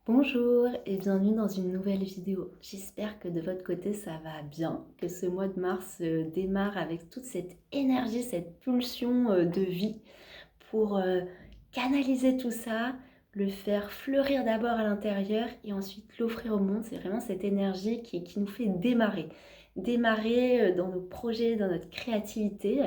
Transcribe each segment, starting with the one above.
Bonjour et bienvenue dans une nouvelle vidéo. J'espère que de votre côté ça va bien, que ce mois de mars démarre avec toute cette énergie, cette pulsion de vie pour canaliser tout ça, le faire fleurir d'abord à l'intérieur et ensuite l'offrir au monde. C'est vraiment cette énergie qui nous fait démarrer. Démarrer dans nos projets, dans notre créativité.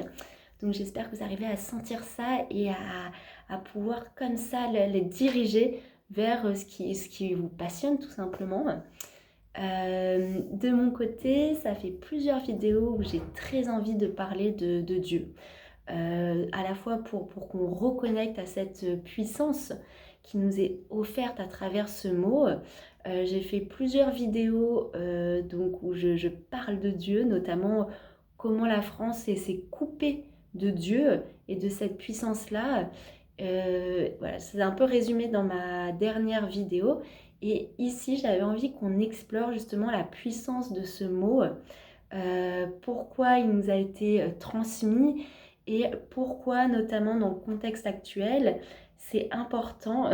Donc j'espère que vous arrivez à sentir ça et à pouvoir comme ça les diriger vers ce qui vous passionne tout simplement. De mon côté, ça fait plusieurs vidéos où j'ai très envie de parler de Dieu. À la fois pour qu'on reconnecte à cette puissance qui nous est offerte à travers ce mot. J'ai fait plusieurs vidéos donc où je parle de Dieu, notamment comment la France s'est coupée de Dieu et de cette puissance-là. Voilà, c'est un peu résumé dans ma dernière vidéo. Et ici, j'avais envie qu'on explore justement la puissance de ce mot, pourquoi il nous a été transmis et pourquoi, notamment dans le contexte actuel, c'est important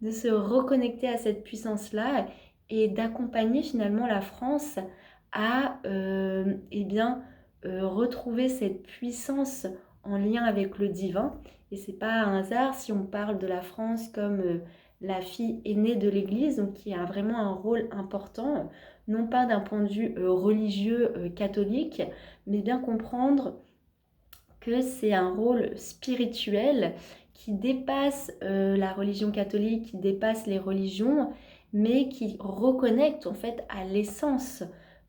de se reconnecter à cette puissance-là et d'accompagner finalement la France à retrouver cette puissance en lien avec le divin. Et c'est pas un hasard si on parle de la France comme la fille aînée de l'Église, donc qui a vraiment un rôle important, non pas d'un point de vue religieux catholique, mais bien comprendre que c'est un rôle spirituel qui dépasse la religion catholique, qui dépasse les religions, mais qui reconnecte en fait à l'essence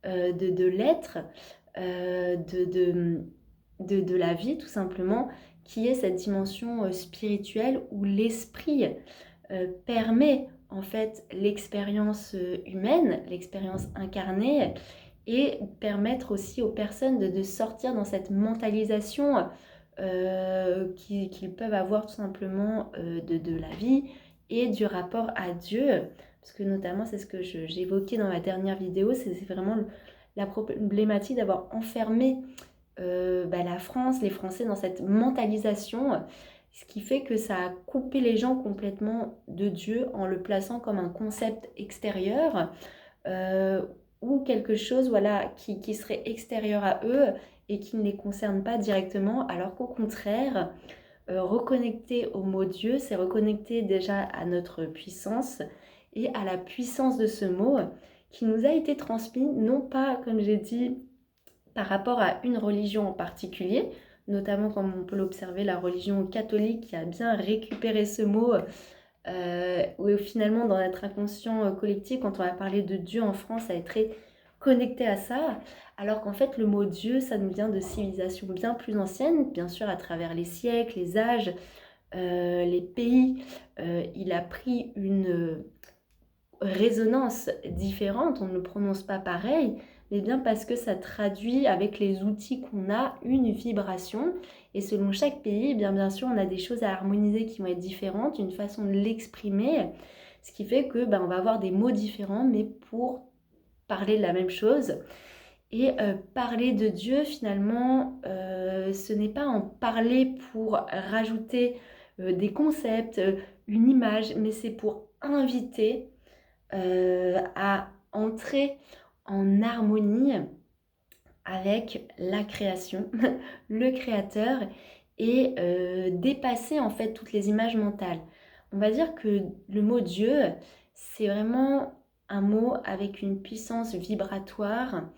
de l'être, de la vie tout simplement, qui est cette dimension spirituelle où l'esprit permet en fait l'expérience humaine, l'expérience incarnée, et permettre aussi aux personnes de sortir dans cette mentalisation qu'ils peuvent avoir tout simplement de la vie et du rapport à Dieu. Parce que notamment, c'est ce que j'évoquais dans ma dernière vidéo, c'est vraiment la problématique d'avoir enfermé la France, les Français dans cette mentalisation, ce qui fait que ça a coupé les gens complètement de Dieu en le plaçant comme un concept extérieur euh, ou quelque chose voilà, qui serait extérieur à eux et qui ne les concerne pas directement, alors qu'au contraire, reconnecter au mot Dieu, c'est reconnecter déjà à notre puissance et à la puissance de ce mot qui nous a été transmis, non pas, comme j'ai dit, par rapport à une religion en particulier, notamment comme on peut l'observer, la religion catholique qui a bien récupéré ce mot, où finalement dans notre inconscient collectif, quand on va parler de Dieu en France, ça est très connecté à ça, alors qu'en fait le mot Dieu, ça nous vient de civilisations bien plus anciennes, bien sûr à travers les siècles, les âges, les pays, il a pris une résonance différente, on ne le prononce pas pareil, mais bien parce que ça traduit avec les outils qu'on a une vibration. Et selon chaque pays, bien sûr, on a des choses à harmoniser qui vont être différentes, une façon de l'exprimer, ce qui fait que on va avoir des mots différents, mais pour parler de la même chose. Et parler de Dieu, finalement, ce n'est pas en parler pour rajouter des concepts, une image, mais c'est pour inviter à entrer en harmonie avec la création, le créateur, et dépasser en fait toutes les images mentales. On va dire que le mot Dieu, c'est vraiment un mot avec une puissance vibratoire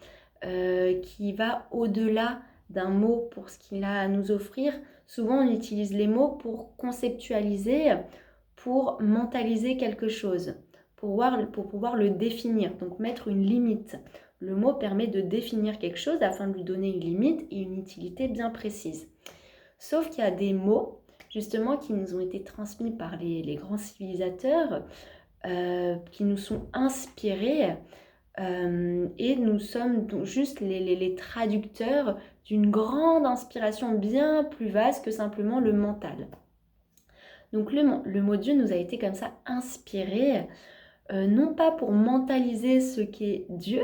qui va au-delà d'un mot pour ce qu'il a à nous offrir. Souvent, on utilise les mots pour conceptualiser, pour mentaliser quelque chose, pour pouvoir le définir, donc mettre une limite. Le mot permet de définir quelque chose afin de lui donner une limite et une utilité bien précise. Sauf qu'il y a des mots, justement, qui nous ont été transmis par les grands civilisateurs, qui nous sont inspirés, et nous sommes juste les traducteurs d'une grande inspiration bien plus vaste que simplement le mental. Donc le mot Dieu nous a été comme ça inspiré, non pas pour mentaliser ce qu'est Dieu,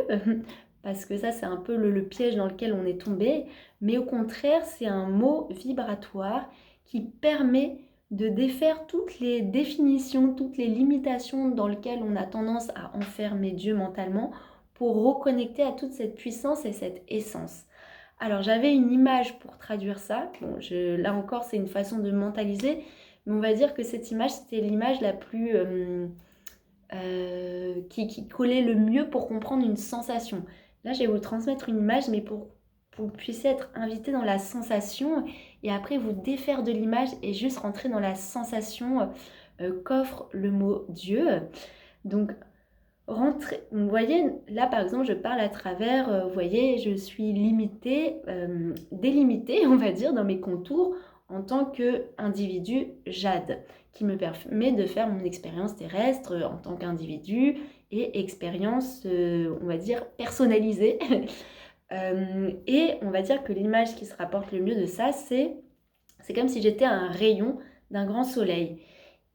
parce que ça c'est un peu le piège dans lequel on est tombé, mais au contraire c'est un mot vibratoire qui permet de défaire toutes les définitions, toutes les limitations dans lesquelles on a tendance à enfermer Dieu mentalement pour reconnecter à toute cette puissance et cette essence. Alors j'avais une image pour traduire ça. Bon, là encore, c'est une façon de mentaliser, mais on va dire que cette image, c'était l'image la plus... qui collait le mieux pour comprendre une sensation. Là, je vais vous transmettre une image, mais pour que vous puissiez être invité dans la sensation et après vous défaire de l'image et juste rentrer dans la sensation qu'offre le mot Dieu. Donc, vous voyez, là par exemple, je parle à travers, vous voyez, je suis limitée, délimitée, on va dire, dans mes contours en tant qu'individu Jade, qui me permet de faire mon expérience terrestre en tant qu'individu et expérience, on va dire, personnalisée. Et on va dire que l'image qui se rapporte le mieux de ça, c'est comme si j'étais un rayon d'un grand soleil.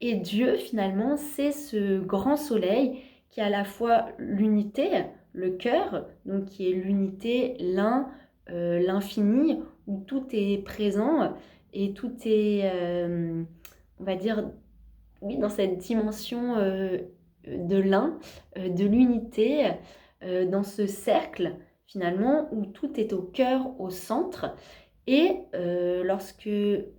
Et Dieu, finalement, c'est ce grand soleil qui est à la fois l'unité, le cœur, donc qui est l'unité, l'infini, où tout est présent et tout est, on va dire, oui, dans cette dimension de l'un, de l'unité, dans ce cercle, finalement, où tout est au cœur, au centre. Et lorsque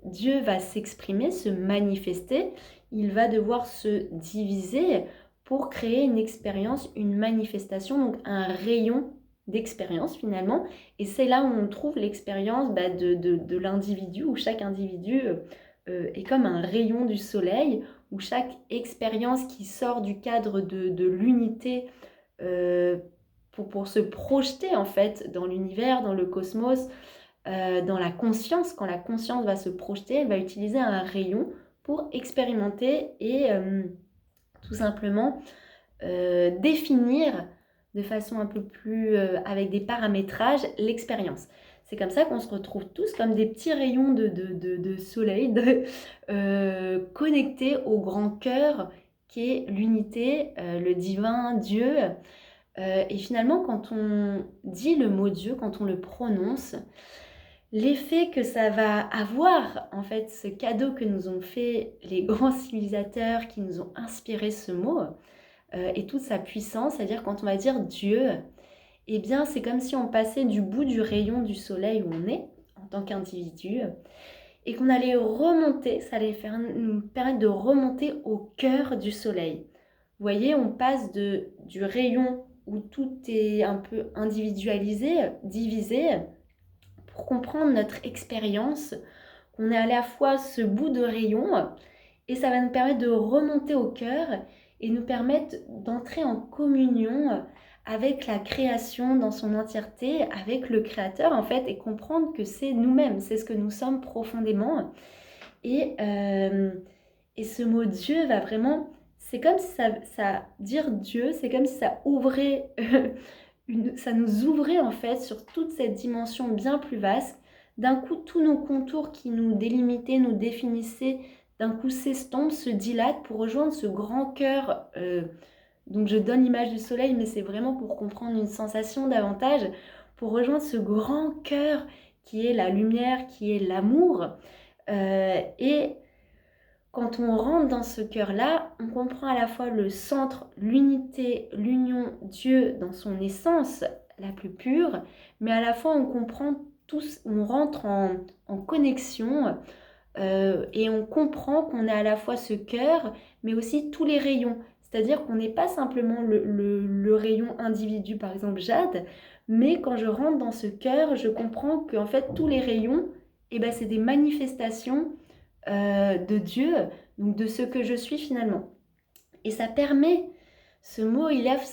Dieu va s'exprimer, se manifester, il va devoir se diviser pour créer une expérience, une manifestation, donc un rayon d'expérience finalement. Et c'est là où on trouve l'expérience de l'individu, où chaque individu est comme un rayon du soleil, où chaque expérience qui sort du cadre de l'unité pour se projeter en fait dans l'univers, dans le cosmos, dans la conscience, quand la conscience va se projeter, elle va utiliser un rayon pour expérimenter et tout simplement définir de façon un peu plus avec des paramétrages l'expérience. C'est comme ça qu'on se retrouve tous comme des petits rayons de soleil connectés au grand cœur qui est l'unité, le divin, Dieu. Et finalement, quand on dit le mot Dieu, quand on le prononce, l'effet que ça va avoir, en fait, ce cadeau que nous ont fait les grands civilisateurs qui nous ont inspiré ce mot et toute sa puissance, c'est-à-dire quand on va dire Dieu, eh bien c'est comme si on passait du bout du rayon du soleil où on est en tant qu'individu et qu'on allait remonter, ça allait nous permettre de remonter au cœur du soleil. Vous voyez, on passe du rayon où tout est un peu individualisé, divisé, pour comprendre notre expérience, qu'on est à la fois ce bout de rayon et ça va nous permettre de remonter au cœur et nous permettre d'entrer en communion avec la création dans son entièreté, avec le Créateur en fait, et comprendre que c'est nous-mêmes, c'est ce que nous sommes profondément. Et ce mot Dieu va vraiment, c'est comme si ça dire Dieu, c'est comme si ça ouvrait ça nous ouvrait en fait sur toute cette dimension bien plus vaste. D'un coup, tous nos contours qui nous délimitaient, nous définissaient, d'un coup s'estompent, se dilatent pour rejoindre ce grand cœur. Donc je donne l'image du soleil, mais c'est vraiment pour comprendre une sensation davantage, pour rejoindre ce grand cœur qui est la lumière, qui est l'amour. Et quand on rentre dans ce cœur-là, on comprend à la fois le centre, l'unité, l'union, Dieu dans son essence la plus pure, mais à la fois on comprend tous, on rentre en connexion et on comprend qu'on est à la fois ce cœur, mais aussi tous les rayons. C'est-à-dire qu'on n'est pas simplement le rayon individu, par exemple Jade, mais quand je rentre dans ce cœur, je comprends qu'en fait tous les rayons, eh ben, c'est des manifestations de Dieu, donc de ce que je suis finalement. Et ça permet, ce mot, il offre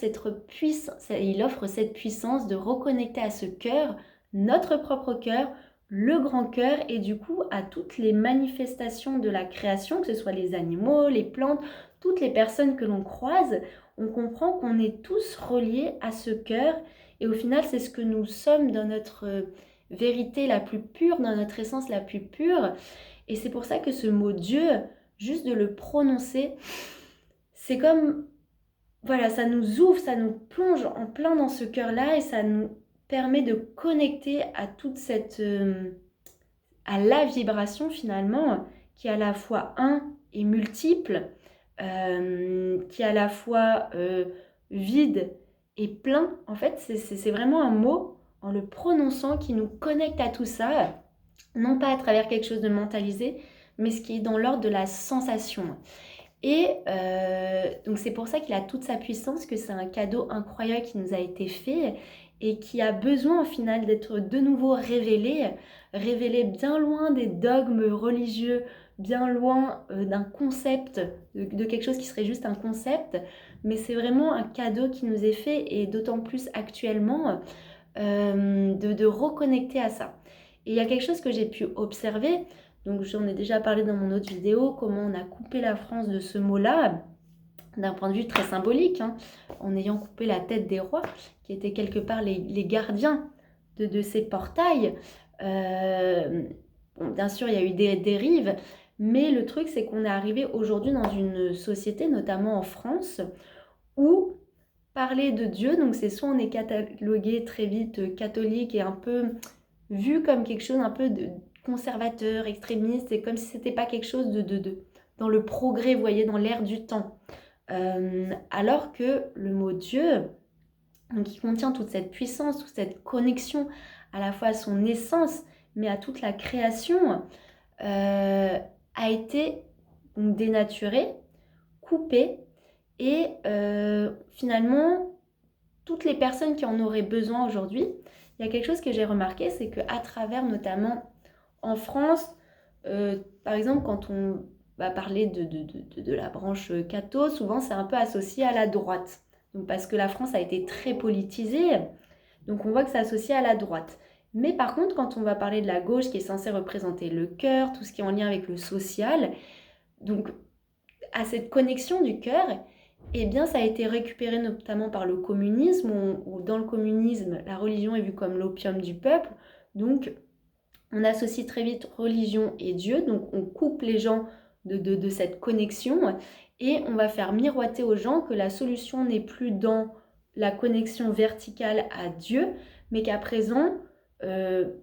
cette puissance de reconnecter à ce cœur, notre propre cœur, le grand cœur, et du coup à toutes les manifestations de la création, que ce soit les animaux, les plantes, toutes les personnes que l'on croise, on comprend qu'on est tous reliés à ce cœur, et au final c'est ce que nous sommes dans notre vérité la plus pure, dans notre essence la plus pure. Et c'est pour ça que ce mot Dieu, juste de le prononcer, c'est comme, voilà, ça nous ouvre, ça nous plonge en plein dans ce cœur-là et ça nous permet de connecter à toute cette, à la vibration finalement qui est à la fois un et multiple, qui est à la fois vide et plein. En fait, c'est vraiment un mot, en le prononçant, qui nous connecte à tout ça, non pas à travers quelque chose de mentalisé, mais ce qui est dans l'ordre de la sensation. Et donc c'est pour ça qu'il a toute sa puissance, que c'est un cadeau incroyable qui nous a été fait et qui a besoin au final d'être de nouveau révélé bien loin des dogmes religieux, bien loin d'un concept, de quelque chose qui serait juste un concept, mais c'est vraiment un cadeau qui nous est fait, et d'autant plus actuellement, de reconnecter à ça. Et il y a quelque chose que j'ai pu observer, donc j'en ai déjà parlé dans mon autre vidéo, comment on a coupé la France de ce mot-là, d'un point de vue très symbolique, hein, en ayant coupé la tête des rois, qui étaient quelque part les gardiens de ces portails. Bon, bien sûr, il y a eu des dérives, mais le truc, c'est qu'on est arrivé aujourd'hui dans une société, notamment en France, où parler de Dieu, donc c'est soit on est catalogué très vite catholique et un peu vu comme quelque chose un peu de conservateur, extrémiste, et comme si c'était pas quelque chose dans le progrès, vous voyez, dans l'air du temps. Alors que le mot Dieu, donc qui contient toute cette puissance, toute cette connexion à la fois à son essence, mais à toute la création, a été donc dénaturé, coupé, et finalement, toutes les personnes qui en auraient besoin aujourd'hui, il y a quelque chose que j'ai remarqué, c'est qu'à travers, notamment en France, par exemple, quand on va parler de la branche catho, souvent c'est un peu associé à la droite. Donc, parce que la France a été très politisée, donc on voit que c'est associé à la droite. Mais par contre, quand on va parler de la gauche, qui est censée représenter le cœur, tout ce qui est en lien avec le social, donc à cette connexion du cœur, eh bien ça a été récupéré notamment par le communisme, où dans le communisme, la religion est vue comme l'opium du peuple. Donc on associe très vite religion et Dieu, donc on coupe les gens de cette connexion, et on va faire miroiter aux gens que la solution n'est plus dans la connexion verticale à Dieu, mais qu'à présent,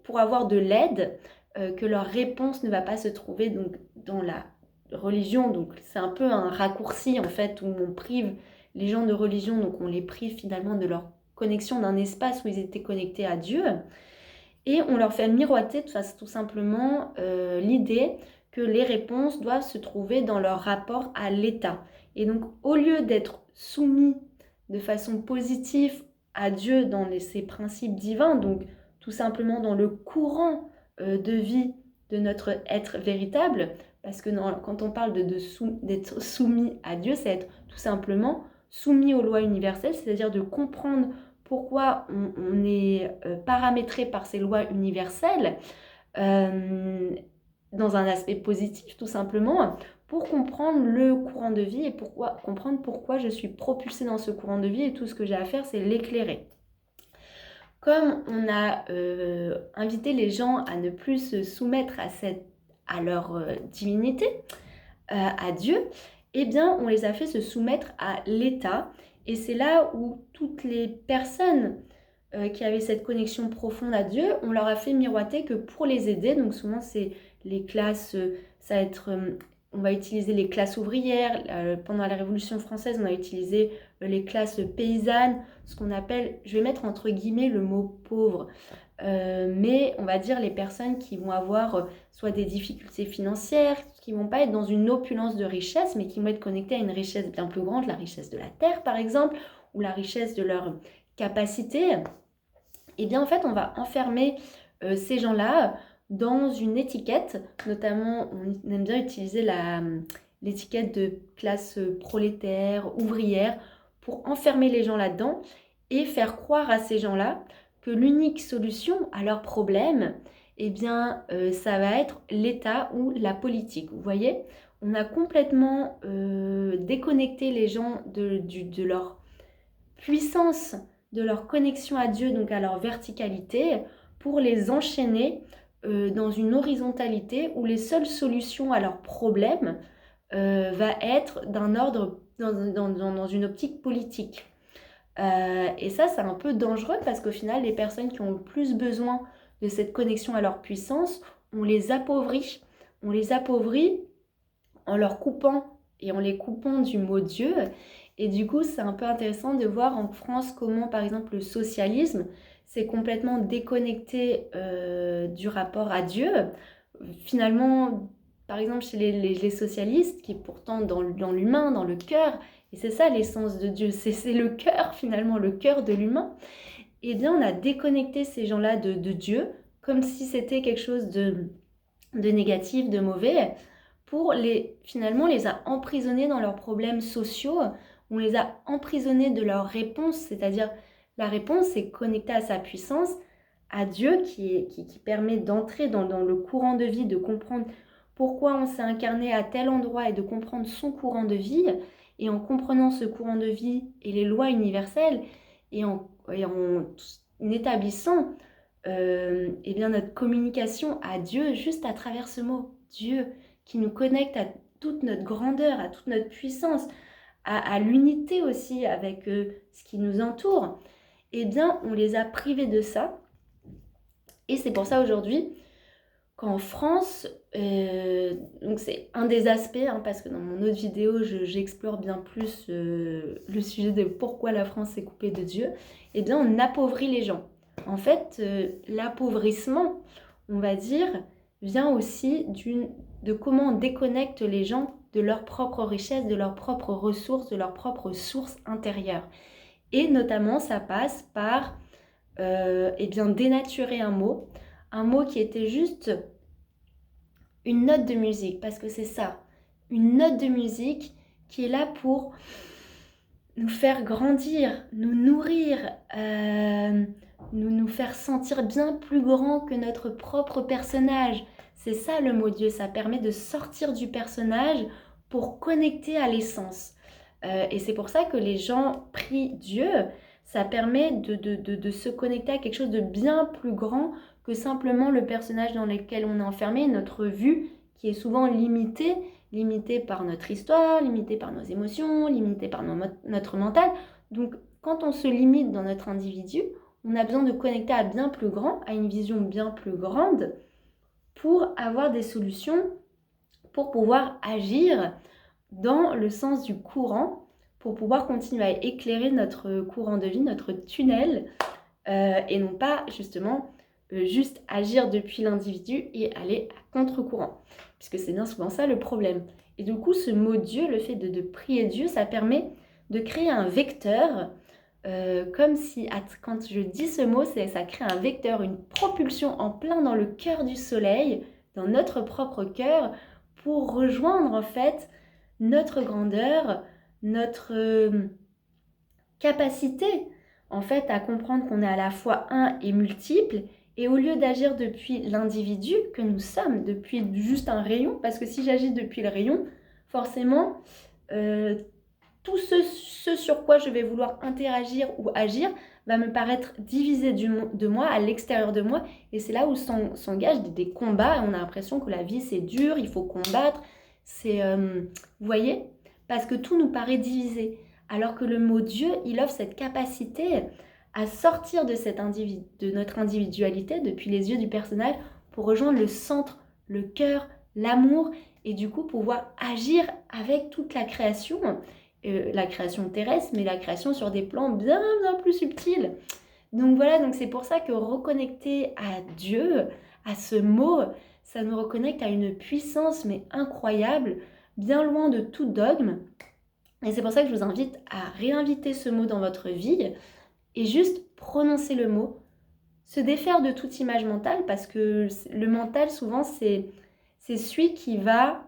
pour avoir de l'aide, que leur réponse ne va pas se trouver donc dans la religion. Donc c'est un peu un raccourci en fait, où on prive les gens de religion, donc on les prive finalement de leur connexion, d'un espace où ils étaient connectés à Dieu. Et on leur fait miroiter tout simplement l'idée que les réponses doivent se trouver dans leur rapport à l'État. Et donc, au lieu d'être soumis de façon positive à Dieu dans ses principes divins, donc tout simplement dans le courant de vie de notre être véritable, parce que quand on parle d'être soumis à Dieu, c'est être tout simplement soumis aux lois universelles, c'est-à-dire de comprendre pourquoi on est paramétré par ces lois universelles dans un aspect positif, tout simplement, pour comprendre le courant de vie et comprendre pourquoi je suis propulsée dans ce courant de vie, et tout ce que j'ai à faire, c'est l'éclairer. Comme on a invité les gens à ne plus se soumettre à leur divinité, à Dieu, eh bien, on les a fait se soumettre à l'État. Et c'est là où toutes les personnes qui avaient cette connexion profonde à Dieu, on leur a fait miroiter que pour les aider, donc souvent c'est les classes, ça va être, on va utiliser les classes ouvrières, pendant la Révolution française, on a utilisé les classes paysannes, ce qu'on appelle, je vais mettre entre guillemets le mot pauvre, mais on va dire les personnes qui vont avoir soit des difficultés financières, qui vont pas être dans une opulence de richesse, mais qui vont être connectées à une richesse bien plus grande, la richesse de la terre par exemple, ou la richesse de leur capacité. Et bien en fait on va enfermer ces gens-là dans une étiquette, notamment on aime bien utiliser l'étiquette de classe prolétaire, ouvrière, pour enfermer les gens là-dedans et faire croire à ces gens-là que l'unique solution à leurs problèmes, eh bien, ça va être l'État ou la politique. Vous voyez, on a complètement déconnecté les gens de leur puissance, de leur connexion à Dieu, donc à leur verticalité, pour les enchaîner dans une horizontalité où les seules solutions à leurs problèmes va être d'un ordre, dans une optique politique. Et ça, c'est un peu dangereux parce qu'au final, les personnes qui ont le plus besoin de cette connexion à leur puissance, on les appauvrit on les appauvrit en leur coupant et en les coupant du mot Dieu. Et du coup, c'est un peu intéressant de voir en France comment, par exemple, le socialisme s'est complètement déconnecté du rapport à Dieu. Finalement, par exemple, chez les socialistes, qui est pourtant dans l'humain, dans le cœur, et c'est ça l'essence de Dieu, c'est le cœur finalement, le cœur de l'humain, eh bien on a déconnecté ces gens-là de Dieu, comme si c'était quelque chose de négatif, de mauvais, pour finalement, on les a emprisonnés dans leurs problèmes sociaux, on les a emprisonnés de leurs réponses, c'est-à-dire la réponse est connectée à sa puissance, à Dieu qui permet d'entrer dans le courant de vie, de comprendre pourquoi on s'est incarné à tel endroit et de comprendre son courant de vie. Et en comprenant ce courant de vie et les lois universelles et en établissant eh bien notre communication à Dieu juste à travers ce mot, Dieu, qui nous connecte à toute notre grandeur, à toute notre puissance, à l'unité aussi avec ce qui nous entoure, eh bien on les a privés de ça. Et c'est pour ça aujourd'hui qu'en France, donc c'est un des aspects, hein, parce que dans mon autre vidéo, j'explore bien plus le sujet de pourquoi la France est coupée de Dieu, eh bien on appauvrit les gens. En fait, l'appauvrissement, on va dire, vient aussi de comment on déconnecte les gens de leur propre richesse, de leurs propres ressources, de leurs propres sources intérieures. Et notamment, ça passe par eh bien, dénaturer un mot qui était juste une note de musique, parce que c'est ça, une note de musique qui est là pour nous faire grandir, nous nourrir, nous faire sentir bien plus grand que notre propre personnage. C'est ça le mot Dieu, ça permet de sortir du personnage pour connecter à l'essence. Et c'est pour ça que les gens prient Dieu, ça permet de se connecter à quelque chose de bien plus grand que simplement le personnage dans lequel on est enfermé, notre vue qui est souvent limitée par notre histoire, limitée par nos émotions, limitée par notre mental. Donc quand on se limite dans notre individu, on a besoin de connecter à bien plus grand, à une vision bien plus grande pour avoir des solutions, pour pouvoir agir dans le sens du courant, pour pouvoir continuer à éclairer notre courant de vie, notre tunnel, et non pas justement juste agir depuis l'individu et aller à contre-courant, puisque c'est bien souvent ça le problème. Et du coup, ce mot Dieu, le fait de prier Dieu, ça permet de créer un vecteur, comme si, quand je dis ce mot, ça crée un vecteur, une propulsion en plein dans le cœur du soleil, dans notre propre cœur, pour rejoindre en fait notre grandeur, notre capacité en fait à comprendre qu'on est à la fois un et multiple, et au lieu d'agir depuis l'individu que nous sommes, depuis juste un rayon, parce que si j'agis depuis le rayon, forcément tout ce sur quoi je vais vouloir interagir ou agir va me paraître divisé de moi, à l'extérieur de moi, et c'est là où s'engagent des combats, et on a l'impression que la vie c'est dur, il faut combattre, c'est, vous voyez, parce que tout nous paraît divisé, alors que le mot Dieu, il offre cette capacité à sortir de notre individualité, depuis les yeux du personnage, pour rejoindre le centre, le cœur, l'amour, et du coup pouvoir agir avec toute la création terrestre, mais la création sur des plans bien, bien plus subtils. Donc voilà, donc c'est pour ça que reconnecter à Dieu, à ce mot, ça nous reconnecte à une puissance mais incroyable, bien loin de tout dogme. Et c'est pour ça que je vous invite à réinviter ce mot dans votre vie et juste prononcer le mot, se défaire de toute image mentale, parce que le mental, souvent, c'est celui qui va...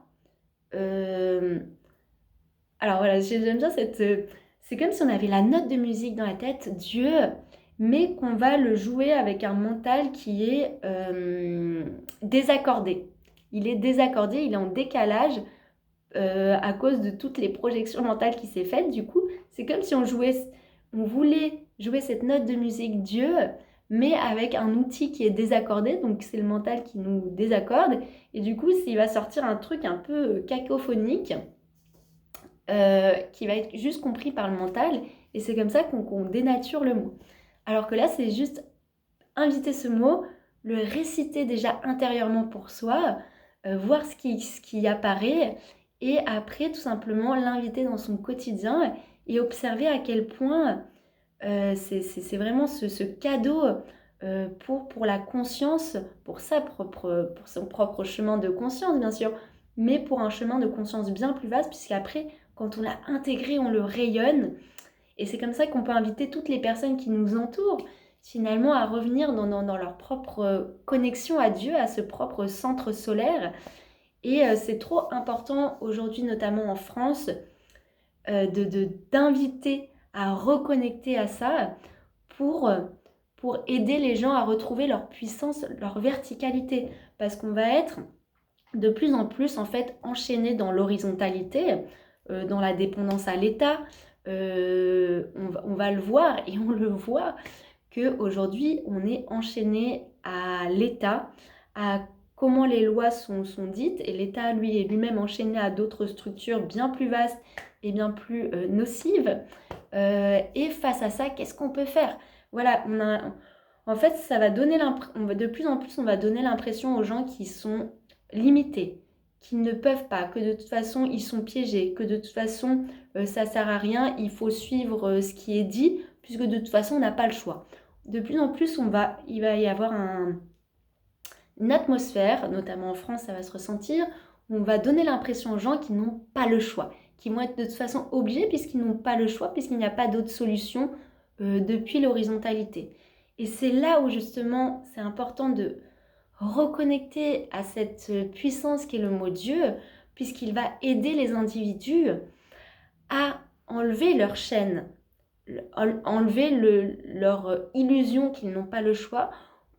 Alors voilà, j'aime bien c'est comme si on avait la note de musique dans la tête, Dieu, mais qu'on va le jouer avec un mental qui est désaccordé. Il est désaccordé, il est en décalage à cause de toutes les projections mentales qui s'est faites. Du coup, c'est comme si on voulait jouer cette note de musique Dieu, mais avec un outil qui est désaccordé, donc c'est le mental qui nous désaccorde, et du coup, il va sortir un truc un peu cacophonique, qui va être juste compris par le mental, et c'est comme ça qu'on dénature le mot. Alors que là, c'est juste inviter ce mot, le réciter déjà intérieurement pour soi, voir ce qui apparaît et après tout simplement l'inviter dans son quotidien et observer à quel point c'est vraiment ce cadeau pour la conscience, pour son propre chemin de conscience bien sûr, mais pour un chemin de conscience bien plus vaste, puisqu'après, quand on l'a intégré, on le rayonne. Et c'est comme ça qu'on peut inviter toutes les personnes qui nous entourent, finalement, à revenir dans leur propre connexion à Dieu, à ce propre centre solaire. Et c'est trop important aujourd'hui, notamment en France, d'inviter à reconnecter à ça pour aider les gens à retrouver leur puissance, leur verticalité. Parce qu'on va être de plus en plus en fait enchaîné dans l'horizontalité, dans la dépendance à l'État. On va le voir et on le voit qu'aujourd'hui on est enchaîné à l'État, à comment les lois sont dites, et l'État lui est lui-même enchaîné à d'autres structures bien plus vastes et bien plus nocives. Et face à ça, qu'est-ce qu'on peut faire? Voilà, en fait, ça va donner de plus en plus, on va donner l'impression aux gens qui sont limités, qui ne peuvent pas, que de toute façon, ils sont piégés, que de toute façon, ça sert à rien, il faut suivre ce qui est dit, puisque de toute façon, on n'a pas le choix. De plus en plus, il va y avoir une atmosphère, notamment en France, ça va se ressentir, où on va donner l'impression aux gens qui n'ont pas le choix, qui vont être de toute façon obligés puisqu'ils n'ont pas le choix, puisqu'il n'y a pas d'autre solution depuis l'horizontalité. Et c'est là où justement c'est important de reconnecter à cette puissance qui est le mot Dieu, puisqu'il va aider les individus à enlever leur chaîne, enlever leur illusion qu'ils n'ont pas le choix,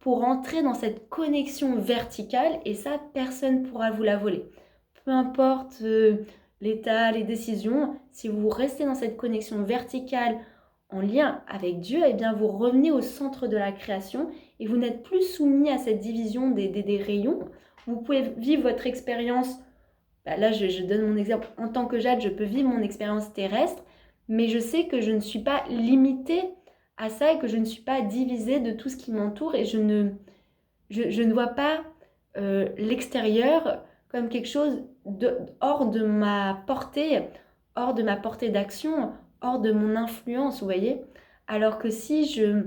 pour entrer dans cette connexion verticale, et ça, personne ne pourra vous la voler. Peu importe l'état, les décisions, si vous restez dans cette connexion verticale en lien avec Dieu, eh bien vous revenez au centre de la création et vous n'êtes plus soumis à cette division des rayons. Vous pouvez vivre votre expérience, là je donne mon exemple, en tant que Jade, je peux vivre mon expérience terrestre, mais je sais que je ne suis pas limitée à ça et que je ne suis pas divisée de tout ce qui m'entoure, et je ne vois pas l'extérieur comme quelque chose hors de ma portée d'action, hors de mon influence, vous voyez. Alors que si je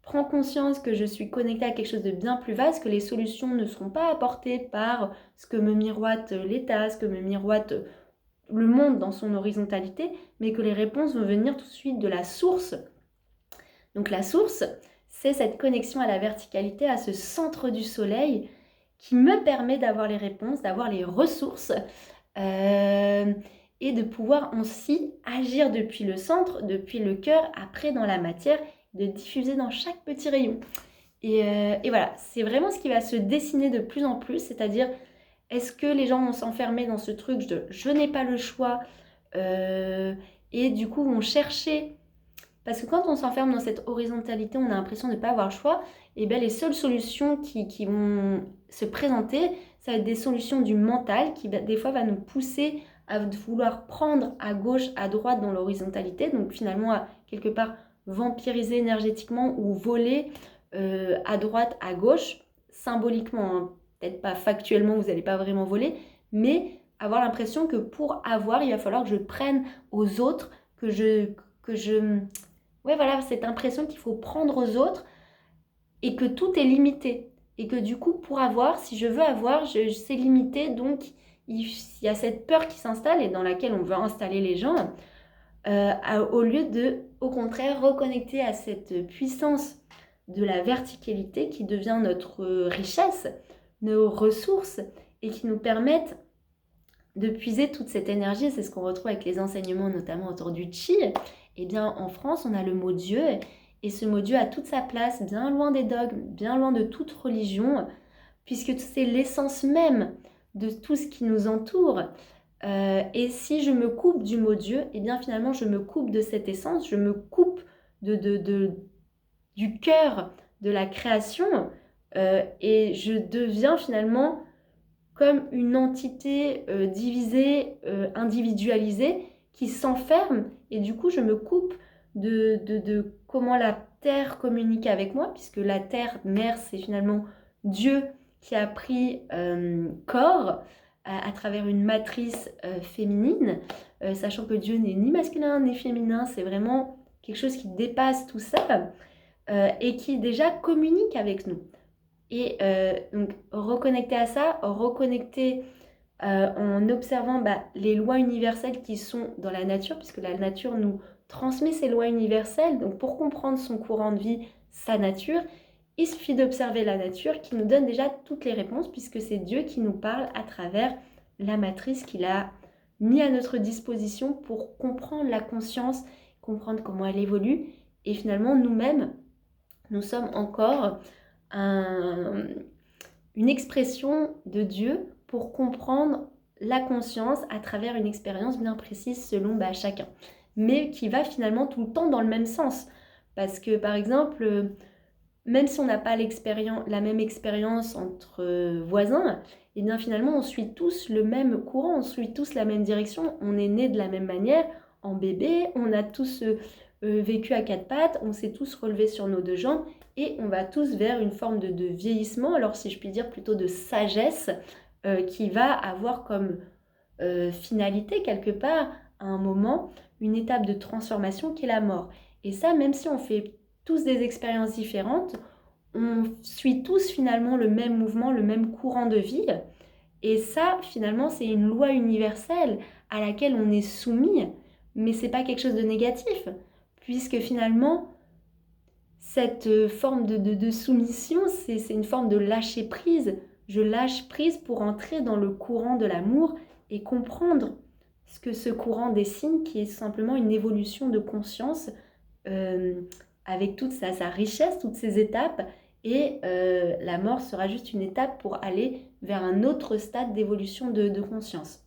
prends conscience que je suis connectée à quelque chose de bien plus vaste, que les solutions ne seront pas apportées par ce que me miroite l'État, ce que me miroite le monde dans son horizontalité, mais que les réponses vont venir tout de suite de la source. Donc la source, c'est cette connexion à la verticalité, à ce centre du soleil qui me permet d'avoir les réponses, d'avoir les ressources et de pouvoir ainsi agir depuis le centre, depuis le cœur, après dans la matière, de diffuser dans chaque petit rayon. Et voilà, c'est vraiment ce qui va se dessiner de plus en plus, c'est-à-dire, est-ce que les gens vont s'enfermer dans ce truc de « je n'ai pas le choix » et du coup vont chercher. Parce que quand on s'enferme dans cette horizontalité, on a l'impression de ne pas avoir le choix, et bien les seules solutions qui vont se présenter, ça va être des solutions du mental qui des fois va nous pousser à vouloir prendre à gauche, à droite dans l'horizontalité, donc finalement à quelque part vampiriser énergétiquement ou voler à droite, à gauche, symboliquement, hein. Peut-être pas factuellement, vous n'allez pas vraiment voler, mais avoir l'impression que pour avoir, il va falloir que je prenne aux autres, que je ouais, voilà, cette impression qu'il faut prendre aux autres et que tout est limité. Et que du coup, pour avoir, si je veux avoir, c'est limité. Donc, il y a cette peur qui s'installe et dans laquelle on veut installer les gens, au lieu de, au contraire, reconnecter à cette puissance de la verticalité qui devient notre richesse, nos ressources, et qui nous permettent de puiser toute cette énergie. C'est ce qu'on retrouve avec les enseignements, notamment autour du Qi. Eh bien, en France, on a le mot Dieu, et ce mot Dieu a toute sa place, bien loin des dogmes, bien loin de toute religion, puisque c'est l'essence même de tout ce qui nous entoure. Et si je me coupe du mot Dieu, eh bien finalement, je me coupe de cette essence, je me coupe du cœur de la création, et je deviens finalement comme une entité divisée, individualisée, qui s'enferme, et du coup je me coupe de comment la terre communique avec moi, puisque la terre mère, c'est finalement Dieu qui a pris corps à travers une matrice féminine, sachant que Dieu n'est ni masculin ni féminin, c'est vraiment quelque chose qui dépasse tout ça et qui déjà communique avec nous. Et donc reconnecter à ça, reconnecter en observant les lois universelles qui sont dans la nature, puisque la nature nous transmet ces lois universelles. Donc pour comprendre son courant de vie, sa nature, il suffit d'observer la nature qui nous donne déjà toutes les réponses, puisque c'est Dieu qui nous parle à travers la matrice qu'il a mis à notre disposition pour comprendre la conscience, comprendre comment elle évolue. Et finalement, nous-mêmes, nous sommes encore une expression de Dieu pour comprendre la conscience à travers une expérience bien précise selon chacun, mais qui va finalement tout le temps dans le même sens. Parce que par exemple, même si on n'a pas la même expérience entre voisins, et bien finalement on suit tous le même courant, on suit tous la même direction, on est né de la même manière, en bébé, on a tous vécu à quatre pattes, on s'est tous relevés sur nos deux jambes, et on va tous vers une forme de vieillissement, alors si je puis dire plutôt de sagesse, qui va avoir comme finalité quelque part, à un moment, une étape de transformation qui est la mort. Et ça, même si on fait tous des expériences différentes, on suit tous finalement le même mouvement, le même courant de vie. Et ça, finalement, c'est une loi universelle à laquelle on est soumis, mais c'est pas quelque chose de négatif, puisque finalement, cette forme de soumission, c'est une forme de lâcher prise. Je lâche prise pour entrer dans le courant de l'amour et comprendre ce que ce courant dessine, qui est simplement une évolution de conscience avec toute sa richesse, toutes ses étapes. Et la mort sera juste une étape pour aller vers un autre stade d'évolution de conscience.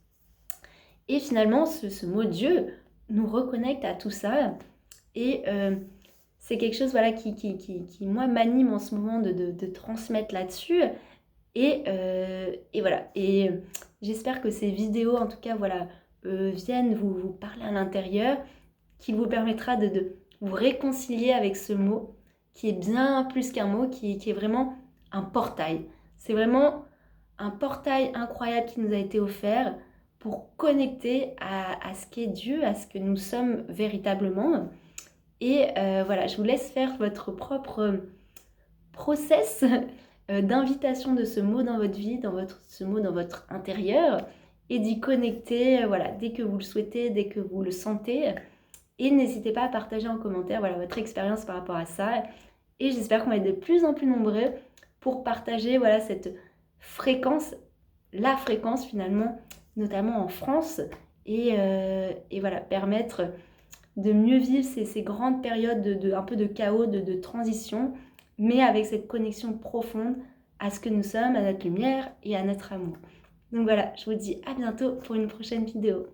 Et finalement, ce mot Dieu nous reconnecte à tout ça. Et c'est quelque chose qui moi, m'anime en ce moment de transmettre là-dessus. Et voilà. Et j'espère que ces vidéos, en tout cas, viennent vous parler à l'intérieur, qui vous permettra de vous réconcilier avec ce mot, qui est bien plus qu'un mot, qui est vraiment un portail. C'est vraiment un portail incroyable qui nous a été offert pour connecter à ce qu'est Dieu, à ce que nous sommes véritablement. Et je vous laisse faire votre propre process d'invitation de ce mot dans votre vie, ce mot dans votre intérieur, et d'y connecter dès que vous le souhaitez, dès que vous le sentez. Et n'hésitez pas à partager en commentaire votre expérience par rapport à ça. Et j'espère qu'on va être de plus en plus nombreux pour partager cette fréquence, la fréquence finalement, notamment en France, et permettre de mieux vivre ces grandes périodes un peu de chaos, de transition, mais avec cette connexion profonde à ce que nous sommes, à notre lumière et à notre amour. Donc voilà, je vous dis à bientôt pour une prochaine vidéo.